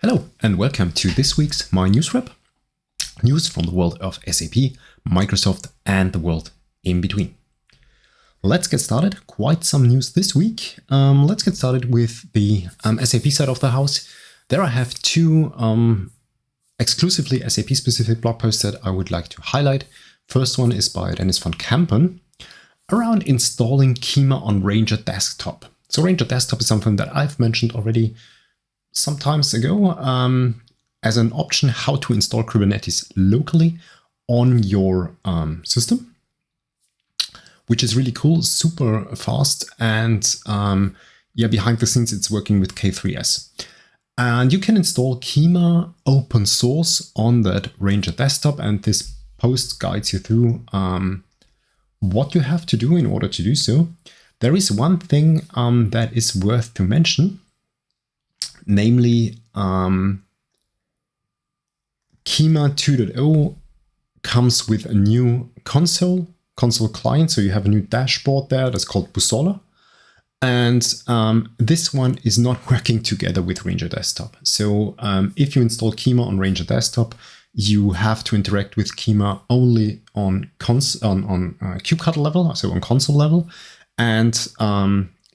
Hello and welcome to this week's myNewsWrap. News from the world of SAP, Microsoft and the world in between. Let's get started. Quite some news this week. Let's get started with the SAP side of the house. There I have two exclusively SAP specific blog posts that I would like to highlight. First one is by Dennis von Kampen around installing Kyma on Ranger Desktop. So Ranger Desktop is something that I've mentioned already some times ago as an option how to install Kubernetes locally on your system, which is really cool, super fast, and behind the scenes it's working with K3s. And you can install Kyma open source on that Ranger Desktop, and this post guides you through what you have to do in order to do so. There is one thing that is worth to mention. Namely, Kyma 2.0 comes with a new console client. So you have a new dashboard there that's called Bussola. And this one is not working together with Ranger Desktop. So if you install Kyma on Ranger Desktop, you have to interact with Kyma only on kubectl level, so on console level. And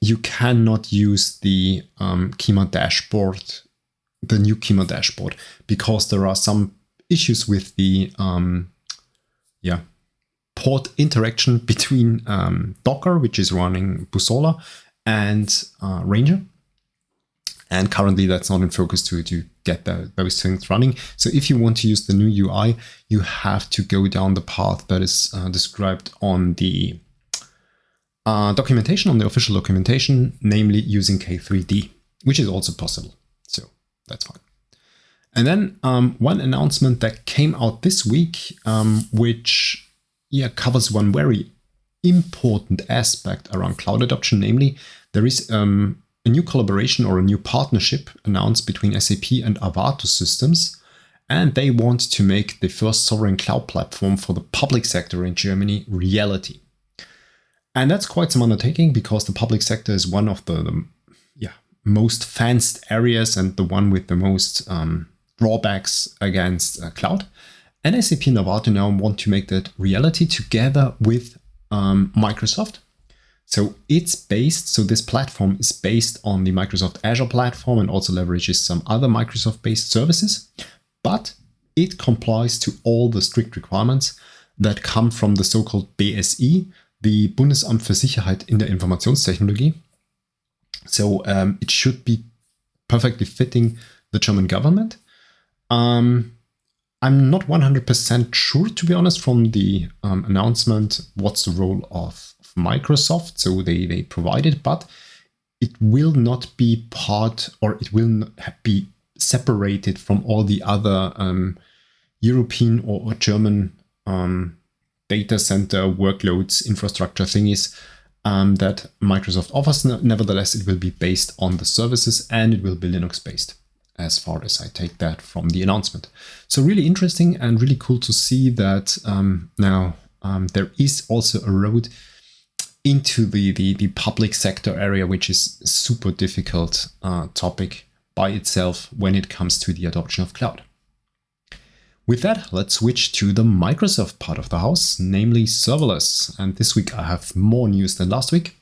you cannot use the Kyma dashboard, the new Kyma dashboard, because there are some issues with the port interaction between Docker, which is running Bussola, and Ranger. And currently that's not in focus to get those things running. So if you want to use the new UI, you have to go down the path that is described on the documentation, on the official documentation, namely using K3D, which is also possible. So that's fine. And then one announcement that came out this week, which covers one very important aspect around cloud adoption. Namely, there is a new collaboration or a new partnership announced between SAP and Avato Systems. And they want to make the first sovereign cloud platform for the public sector in Germany reality. And that's quite some undertaking, because the public sector is one of the most fenced areas and the one with the most drawbacks against cloud. And SAP and Avato now want to make that reality together with Microsoft. So this platform is based on the Microsoft Azure platform and also leverages some other Microsoft-based services, but it complies to all the strict requirements that come from the so-called BSI, the Bundesamt für Sicherheit in der Informationstechnologie. So it should be perfectly fitting the German government. I'm not 100% sure, to be honest, from the announcement, what's the role of Microsoft. So they provide it, but it will not be part, or it will not be separated from all the other European or German data center workloads, infrastructure thingies that Microsoft offers. Nevertheless, it will be based on the services and it will be Linux based, as far as I take that from the announcement. So really interesting and really cool to see that now there is also a road into the public sector area, which is a super difficult topic by itself when it comes to the adoption of cloud. With that, let's switch to the Microsoft part of the house, namely serverless. And this week I have more news than last week.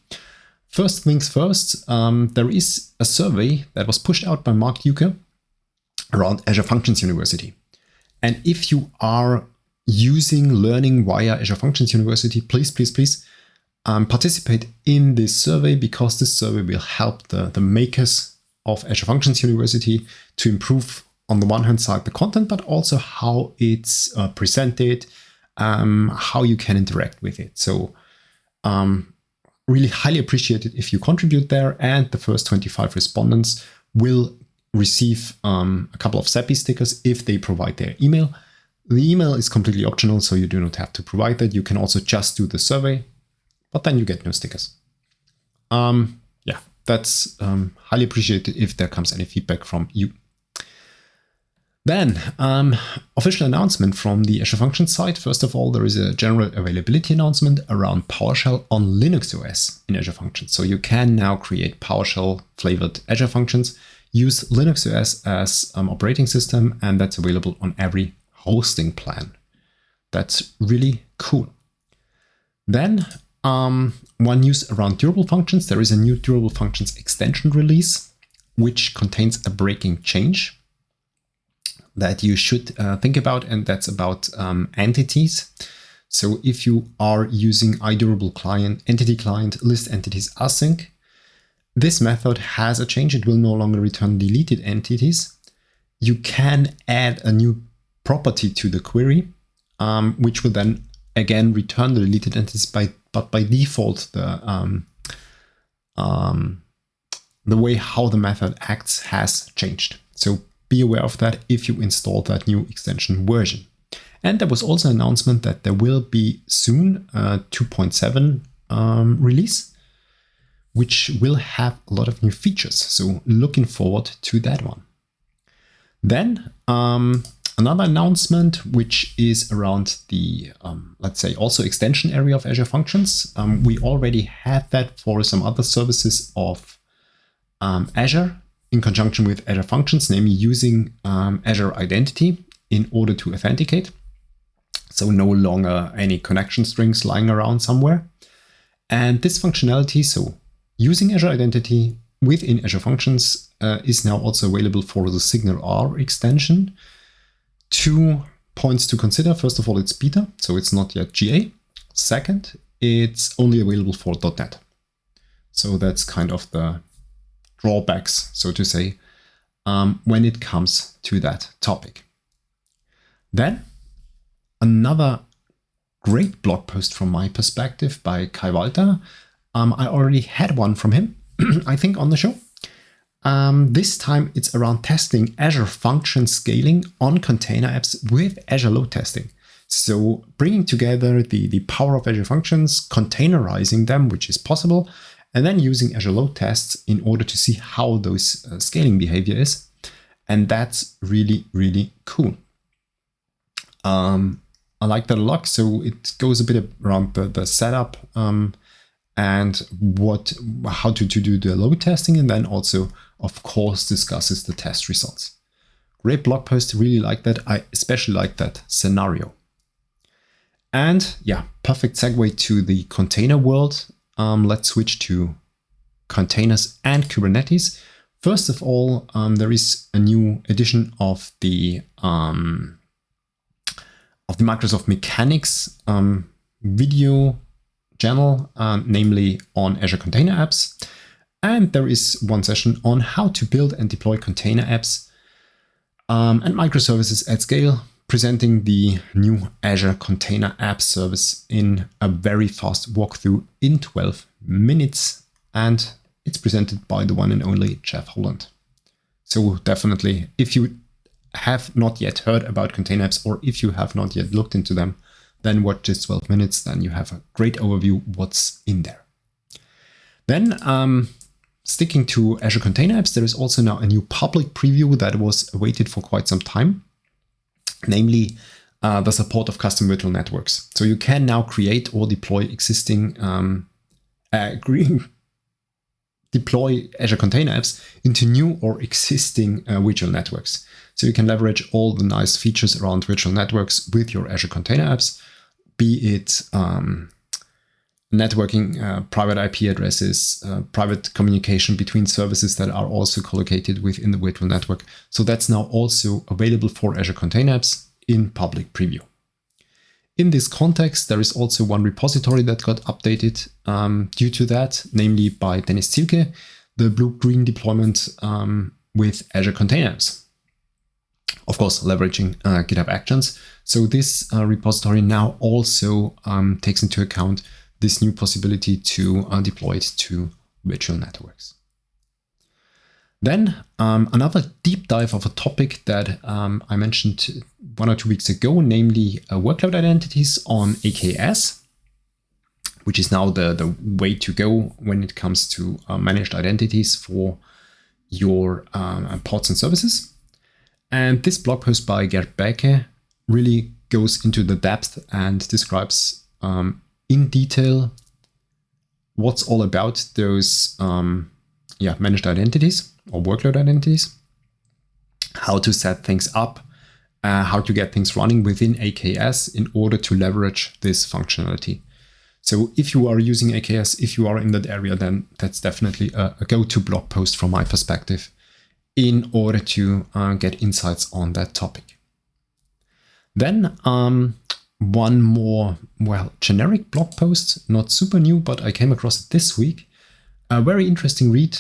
First things first, there is a survey that was pushed out by Mark Duke around Azure Functions University. And if you are learning via Azure Functions University, please participate in this survey, because this survey will help the makers of Azure Functions University to improve, on the one hand side, the content, but also how it's presented, how you can interact with it. So really highly appreciate it if you contribute there, and the first 25 respondents will receive a couple of SAPI stickers if they provide their email. The email is completely optional, so you do not have to provide that. You can also just do the survey, but then you get no stickers. That's highly appreciated if there comes any feedback from you. Then, official announcement from the Azure Functions side. First of all, there is a general availability announcement around PowerShell on Linux OS in Azure Functions. So you can now create PowerShell flavored Azure Functions use Linux OS as operating system, and that's available on every hosting plan. That's really cool. Then one news around durable functions. There is a new durable functions extension release, which contains a breaking change that you should think about, and that's about entities. So if you are using iDurable client, entity client, list entities async, this method has a change. It will no longer return deleted entities. You can add a new property to the query, which will then again return the deleted entities, but by default the way how the method acts has changed. So be aware of that if you install that new extension version. And there was also an announcement that there will be soon a 2.7 release, which will have a lot of new features. So looking forward to that one. Then another announcement, which is around the, let's say, also extension area of Azure Functions. We already had that for some other services of Azure in conjunction with Azure Functions, namely using Azure Identity in order to authenticate. So no longer any connection strings lying around somewhere. And this functionality, so using Azure Identity within Azure Functions, is now also available for the SignalR extension. 2 points to consider. First of all, it's beta, so it's not yet GA. Second, it's only available for .NET. So that's kind of the drawbacks, so to say, when it comes to that topic. Then another great blog post from my perspective by Kai Walter. I already had one from him, I think, on the show. This time it's around testing Azure function scaling on container apps with Azure load testing. So bringing together the power of Azure functions, containerizing them, which is possible, and then using Azure load tests in order to see how those scaling behavior is. And that's really, really cool. I like that a lot. So it goes a bit around the setup and how to do the load testing, and then also, of course, discusses the test results. Great blog post, really like that. I especially like that scenario. And yeah, perfect segue to the container world. Let's switch to containers and Kubernetes. First of all, there is a new edition of the Microsoft Mechanics video channel, namely on Azure Container Apps. And there is one session on how to build and deploy container apps and microservices at scale, presenting the new Azure Container App Service in a very fast walkthrough in 12 minutes. And it's presented by the one and only Jeff Holland. So definitely, if you have not yet heard about container apps, or if you have not yet looked into them, then watch this 12 minutes. Then you have a great overview what's in there. Then sticking to Azure Container Apps, there is also now a new public preview that was awaited for quite some time, namely the support of custom virtual networks. So you can now create or deploy existing deploy Azure Container Apps into new or existing virtual networks. So you can leverage all the nice features around virtual networks with your Azure Container Apps, be it networking, private IP addresses, private communication between services that are also collocated within the virtual network. So that's now also available for Azure Container Apps in public preview. In this context, there is also one repository that got updated due to that, namely by Dennis Zielke, the blue-green deployment with Azure Container Apps. Of course, leveraging GitHub Actions. So this repository now also takes into account this new possibility to deploy it to virtual networks. Then another deep dive of a topic that I mentioned 1 or 2 weeks ago, namely workload identities on AKS, which is now the way to go when it comes to managed identities for your pods and services. And this blog post by Gerd Becke really goes into the depth and describes in detail what's all about those managed identities or workload identities, how to set things up, how to get things running within AKS in order to leverage this functionality. So if you are using AKS, if you are in that area, then that's definitely a go-to blog post from my perspective in order to get insights on that topic. Then one more, generic blog post, not super new, but I came across it this week. A very interesting read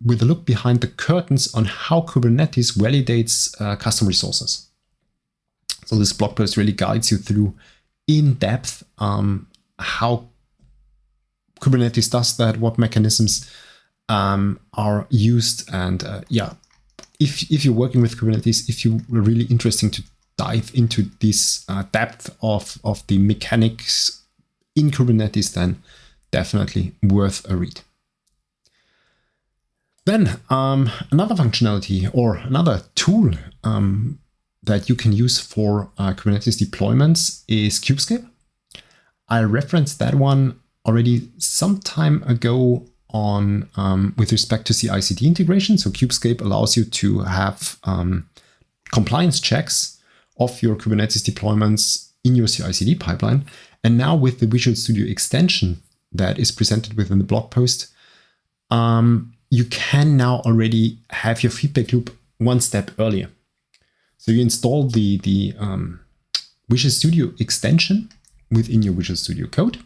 with a look behind the curtains on how Kubernetes validates custom resources. So this blog post really guides you through in depth how Kubernetes does that, what mechanisms are used. And if you're working with Kubernetes, if you're really interested to dive into this depth of the mechanics in Kubernetes, then definitely worth a read. Then another functionality or another tool that you can use for Kubernetes deployments is Kubescape. I referenced that one already some time ago on with respect to CI/CD integration. So Kubescape allows you to have compliance checks of your Kubernetes deployments in your CI/CD pipeline. And now with the Visual Studio extension that is presented within the blog post, you can now already have your feedback loop one step earlier. So you install the Visual Studio extension within your Visual Studio code.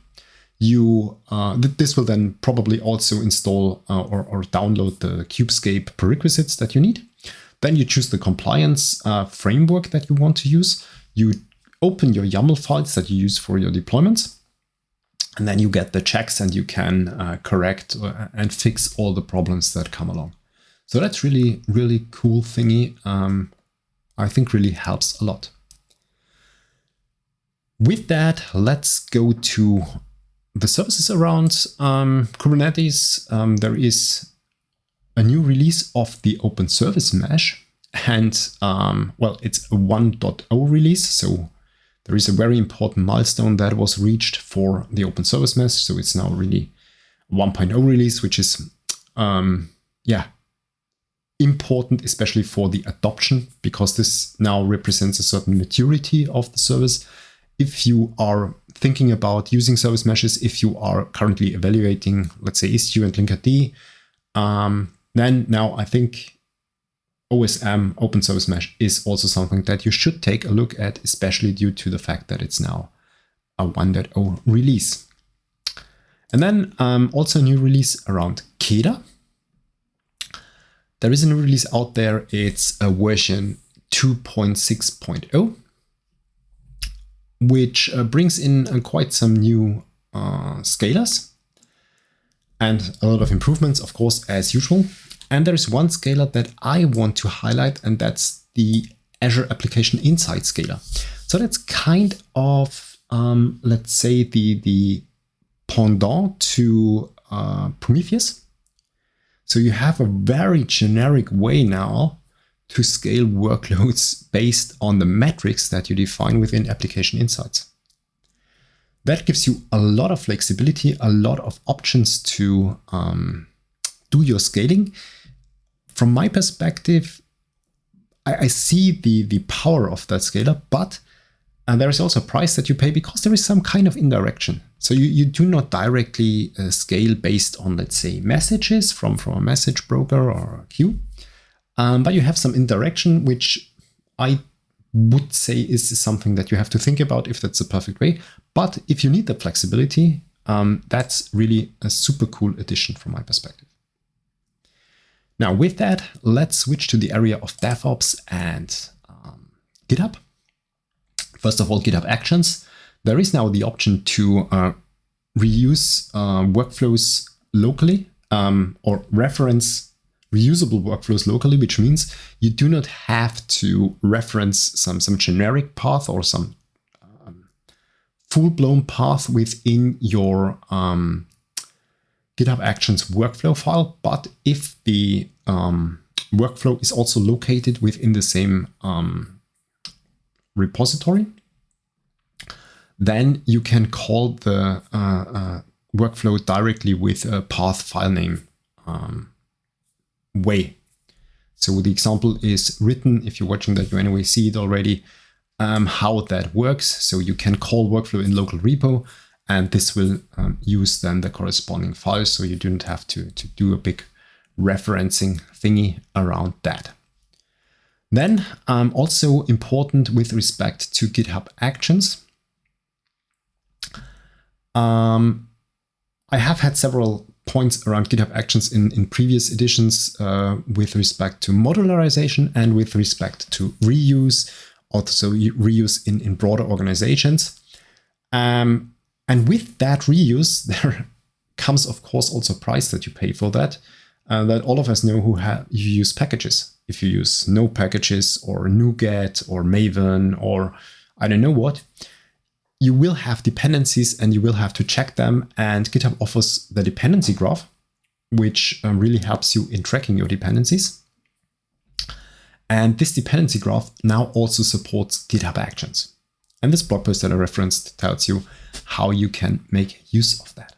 This will then probably also install or download the Kubescape prerequisites that you need. Then you choose the compliance framework that you want to use. You open your YAML files that you use for your deployments. And then you get the checks and you can correct and fix all the problems that come along. So that's really, really cool thingy. I think really helps a lot. With that, let's go to the services around Kubernetes. There is a new release of the Open Service Mesh, and it's a 1.0 release. So there is a very important milestone that was reached for the Open Service Mesh. So it's now really a 1.0 release, which is important, especially for the adoption, because this now represents a certain maturity of the service. If you are thinking about using service meshes, if you are currently evaluating, let's say, Istio and Linkerd, then now I think OSM, Open Service Mesh, is also something that you should take a look at, especially due to the fact that it's now a 1.0 release. And then also a new release around KEDA. There is a new release out there. It's a version 2.6.0, which brings in quite some new scalars and a lot of improvements, of course, as usual. And there is one scalar that I want to highlight, and that's the Azure Application Insight scalar. So that's kind of, let's say, the pendant to Prometheus. So you have a very generic way now to scale workloads based on the metrics that you define within Application Insights. That gives you a lot of flexibility, a lot of options to do your scaling. From my perspective, I see the power of that scalar, but there is also a price that you pay because there is some kind of indirection. So you do not directly scale based on, let's say, messages from a message broker or a queue, but you have some indirection, which I would say is something that you have to think about if that's the perfect way. But if you need the flexibility, that's really a super cool addition from my perspective. Now with that, let's switch to the area of DevOps and GitHub. First of all, GitHub Actions. There is now the option to reuse workflows locally or reference reusable workflows locally, which means you do not have to reference some generic path or some full-blown path within your GitHub Actions workflow file. But if the workflow is also located within the same repository, then you can call the workflow directly with a path file name way. So the example is written, if you're watching that, you anyway see it already, how that works. So you can call workflow in local repo, and this will use then the corresponding file. So you don't have to do a big referencing thingy around that. Then also important with respect to GitHub Actions. I have had several points around GitHub Actions in previous editions with respect to modularization and with respect to reuse, also reuse in broader organizations. And with that reuse, there comes, of course, also a price that you pay for that. That all of us know who you use packages. If you use no packages or NuGet or Maven or I don't know what, you will have dependencies and you will have to check them. And GitHub offers the dependency graph, which really helps you in tracking your dependencies. And this dependency graph now also supports GitHub Actions. And this blog post that I referenced tells you how you can make use of that.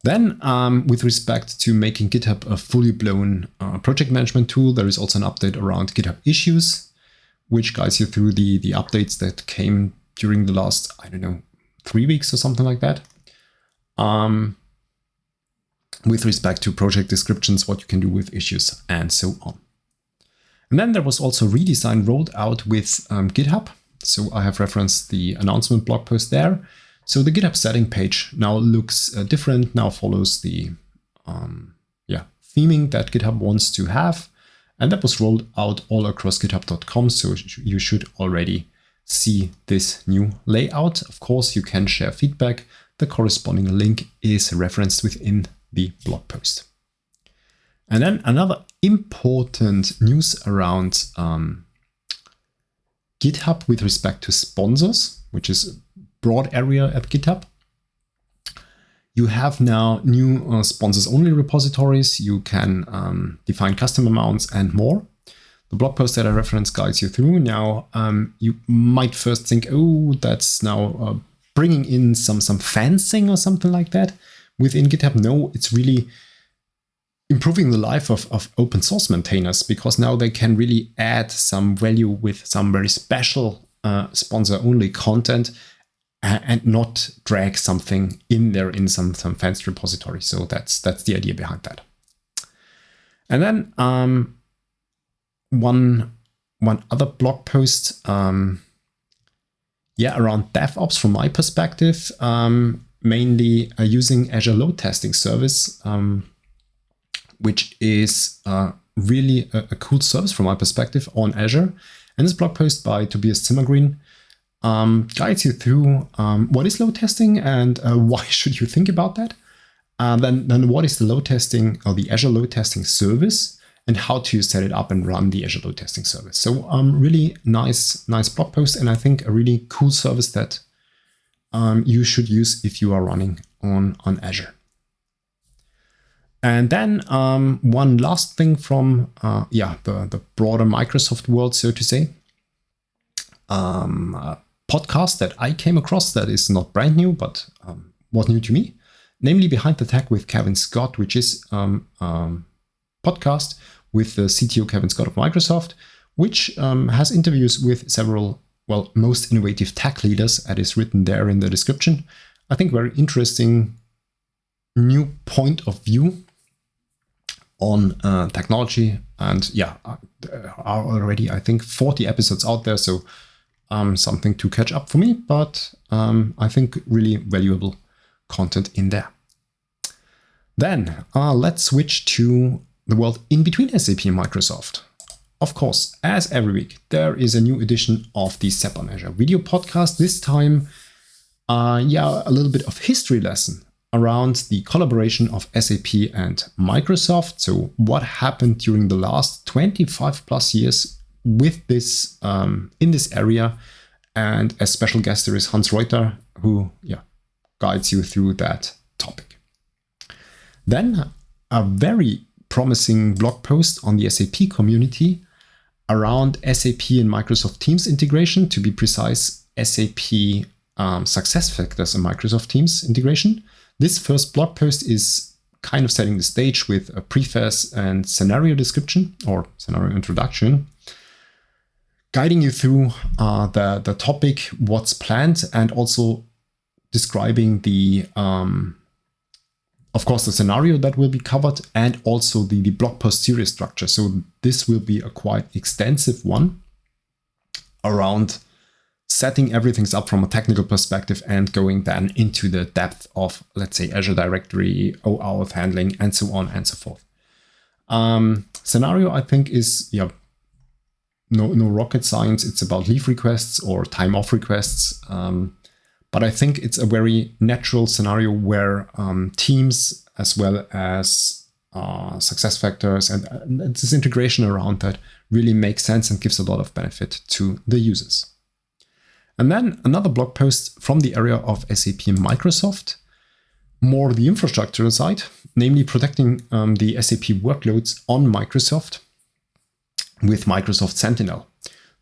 Then with respect to making GitHub a fully blown project management tool, there is also an update around GitHub issues, which guides you through the updates that came during the last, 3 weeks or something like that. With respect to project descriptions, what you can do with issues and so on. And then there was also redesign rolled out with GitHub. So I have referenced the announcement blog post there. So the GitHub setting page now looks different, now follows the theming that GitHub wants to have. And that was rolled out all across github.com. So you should already see this new layout. Of course, you can share feedback. The corresponding link is referenced within the blog post. And then another important news around GitHub with respect to sponsors, which is a broad area at GitHub. You have now new sponsors-only repositories. You can define custom amounts and more. The blog post that I referenced guides you through. Now, you might first think, oh, that's now bringing in some fencing or something like that within GitHub. No, it's really improving the life of open source maintainers, because now they can really add some value with some very special sponsor-only content and not drag something in there in some fenced repository. So that's the idea behind that. And then one other blog post, around DevOps from my perspective, mainly using Azure load testing service, which is really a cool service from my perspective on Azure. And this blog post by Tobias Zimmergreen guides you through what is load testing and why should you think about that. Then what is the load testing or the Azure load testing service, and how to set it up and run the Azure load testing service. So really nice blog post, and I think a really cool service that you should use if you are running on Azure. And then one last thing from the broader Microsoft world, so to say. A podcast that I came across that is not brand new, but was new to me, namely Behind the Tech with Kevin Scott, which is podcast with the CTO Kevin Scott of Microsoft, which has interviews with several, most innovative tech leaders, as is written there in the description. I think very interesting new point of view on technology. And there are already, I think, 40 episodes out there. So something to catch up for me, but I think really valuable content in there. Then let's switch to the world in between SAP and Microsoft. Of course, as every week, there is a new edition of the SAP on Azure video podcast. This time, a little bit of history lesson around the collaboration of SAP and Microsoft. So what happened during the last 25 plus years with this in this area. And as special guest, there is Hans Reuter, who guides you through that topic. Then a very promising blog post on the SAP community around SAP and Microsoft Teams integration, to be precise, SAP SuccessFactors and Microsoft Teams integration. This first blog post is kind of setting the stage with a preface and scenario description or scenario introduction, guiding you through the topic, what's planned, and also describing the, of course, the scenario that will be covered, and also the blog post series structure. So this will be a quite extensive one around setting everything up from a technical perspective and going then into the depth of, let's say, Azure Directory, OAuth handling, and so on and so forth. Scenario, I think, is no rocket science. It's about leave requests or time off requests. But I think it's a very natural scenario where teams as well as success factors and this integration around that really makes sense and gives a lot of benefit to the users. And then another blog post from the area of SAP and Microsoft, more the infrastructure side, namely protecting the SAP workloads on Microsoft with Microsoft Sentinel.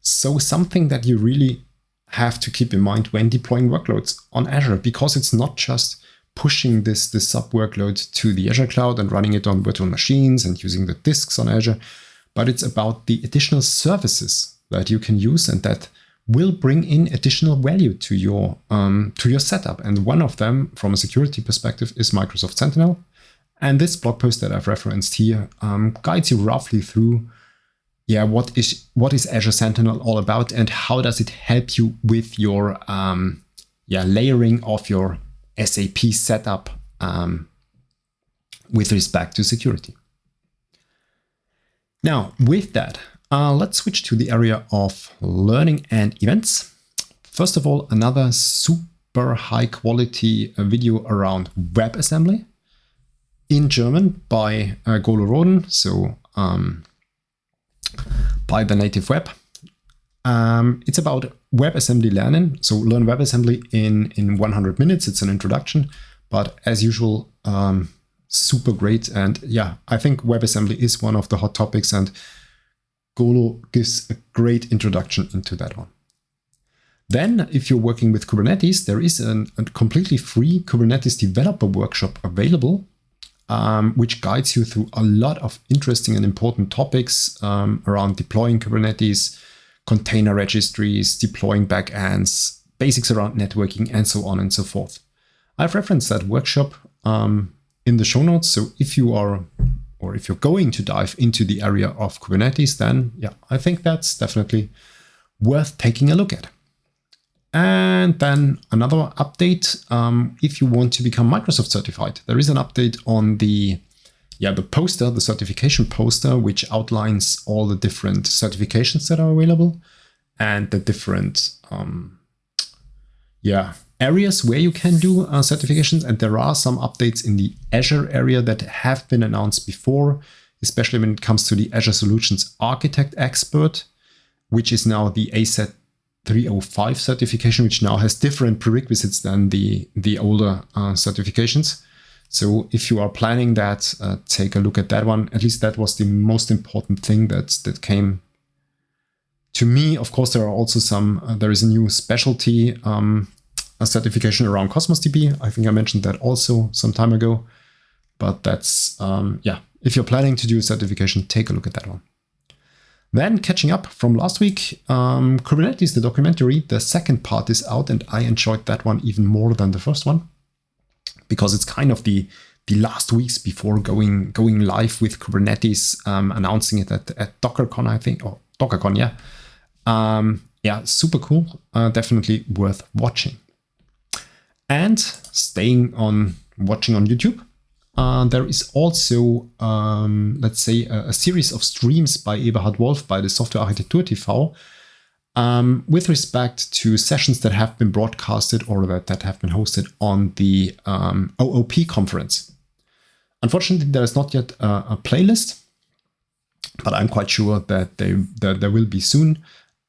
So something that you really have to keep in mind when deploying workloads on Azure, because it's not just pushing this sub workload to the Azure cloud and running it on virtual machines and using the disks on Azure, but it's about the additional services that you can use and that will bring in additional value to your setup. And one of them, from a security perspective, is Microsoft Sentinel. And this blog post that I've referenced here guides you roughly through, what is Azure Sentinel all about and how does it help you with your layering of your SAP setup with respect to security. Now, with that, let's switch to the area of learning and events. First of all, another super high quality video around WebAssembly in German by Golo Roden, so by the Native Web. It's about WebAssembly learning, so learn WebAssembly in 100 minutes. It's an introduction, but as usual, super great. And I think WebAssembly is one of the hot topics, and Golo gives a great introduction into that one. Then, if you're working with Kubernetes, there is a completely free Kubernetes developer workshop available, which guides you through a lot of interesting and important topics around deploying Kubernetes, container registries, deploying backends, basics around networking, and so on and so forth. I've referenced that workshop in the show notes. So if you are, or if you're going to dive into the area of Kubernetes, then I think that's definitely worth taking a look at. And then another update, if you want to become Microsoft certified, there is an update on the poster, the certification poster, which outlines all the different certifications that are available and the different areas where you can do certifications. And there are some updates in the Azure area that have been announced before, especially when it comes to the Azure Solutions Architect Expert, which is now the AZ 305 certification, which now has different prerequisites than the older certifications. So if you are planning that, take a look at that one. At least that was the most important thing that came to me. Of course, there are also there is a new specialty a certification around Cosmos DB. I think I mentioned that also some time ago. But that's, if you're planning to do a certification, take a look at that one. Then catching up from last week, Kubernetes, the documentary, the second part is out, and I enjoyed that one even more than the first one, because it's kind of the last weeks before going live with Kubernetes, announcing it at DockerCon, I think, or DockerCon, super cool. Definitely worth watching. And staying on watching on YouTube, there is also, a series of streams by Eberhard Wolf by the Software Architektur TV with respect to sessions that have been broadcasted or that have been hosted on the OOP conference. Unfortunately, there is not yet a playlist, but I'm quite sure that there will be soon.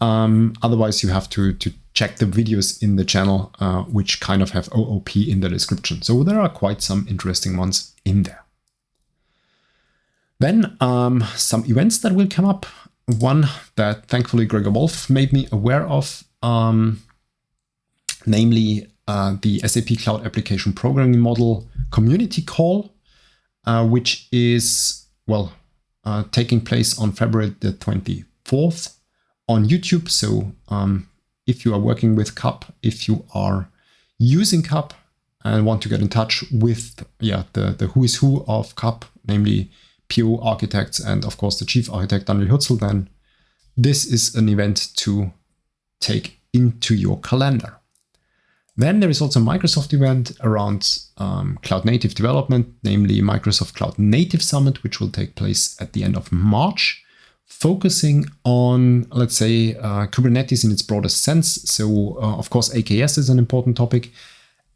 Otherwise, you have to check the videos in the channel, which kind of have OOP in the description. So there are quite some interesting ones in there. Then some events that will come up. One that thankfully Gregor Wolf made me aware of, namely the SAP Cloud Application Programming Model community call. which is, well, taking place on February the 24th on YouTube. So if you are working with CAP, if you are using CAP and want to get in touch with the who is who of CAP, namely PO architects and of course the chief architect Daniel Hutzel, then this is an event to take into your calendar. Then there is also a Microsoft event around cloud native development, namely Microsoft Cloud Native Summit, which will take place at the end of March, focusing on, let's say, Kubernetes in its broadest sense. So, of course, AKS is an important topic.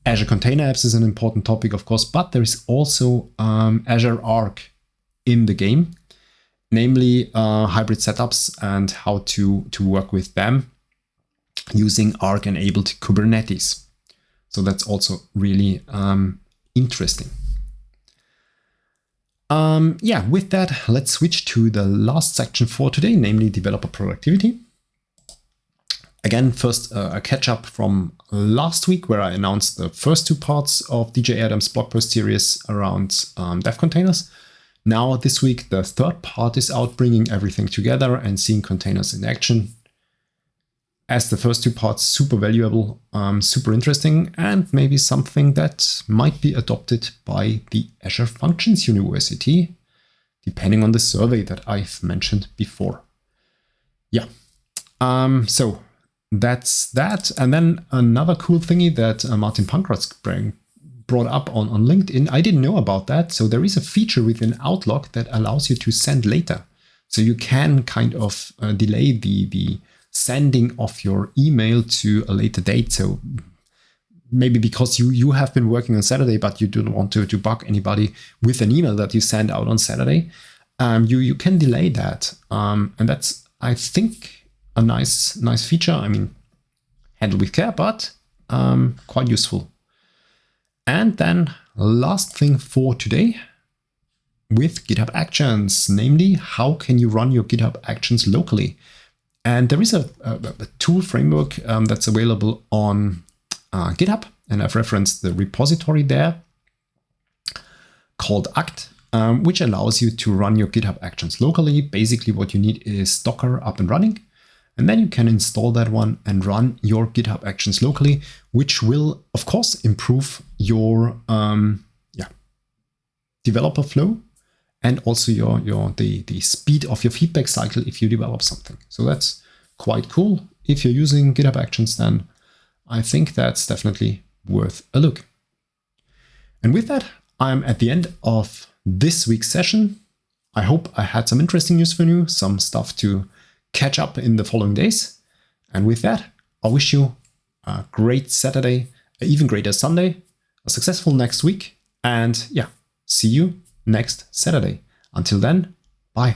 Azure Container Apps is an important topic, of course, but there is also Azure Arc in the game, namely hybrid setups and how to work with them using Arc-enabled Kubernetes. So that's also really interesting. With that, let's switch to the last section for today, namely developer productivity. Again, first a catch up from last week where I announced the first two parts of DJ Adams' blog post series around dev containers. Now this week, the third part is out, bringing everything together and seeing containers in action. As the first two parts, super valuable, super interesting, and maybe something that might be adopted by the Azure Functions University, depending on the survey that I've mentioned before. So that's that. And then another cool thingy that Martin Pankratz brought up on LinkedIn. I didn't know about that. So there is a feature within Outlook that allows you to send later. So you can kind of delay the sending of your email to a later date. So maybe because you have been working on Saturday, but you don't want to bug anybody with an email that you send out on Saturday, you can delay that. And that's, I think, a nice feature. I mean, handled with care, but quite useful. And then last thing for today with GitHub Actions, namely, how can you run your GitHub Actions locally? And there is a tool framework that's available on GitHub, and I've referenced the repository there called Act, which allows you to run your GitHub Actions locally. Basically, what you need is Docker up and running, and then you can install that one and run your GitHub Actions locally, which will, of course, improve your developer flow and also the speed of your feedback cycle if you develop something. So that's quite cool. If you're using GitHub Actions, then I think that's definitely worth a look. And with that, I'm at the end of this week's session. I hope I had some interesting news for you, some stuff to catch up in the following days. And with that, I wish you a great Saturday, an even greater Sunday, a successful next week, and see you next Saturday. Until then, bye.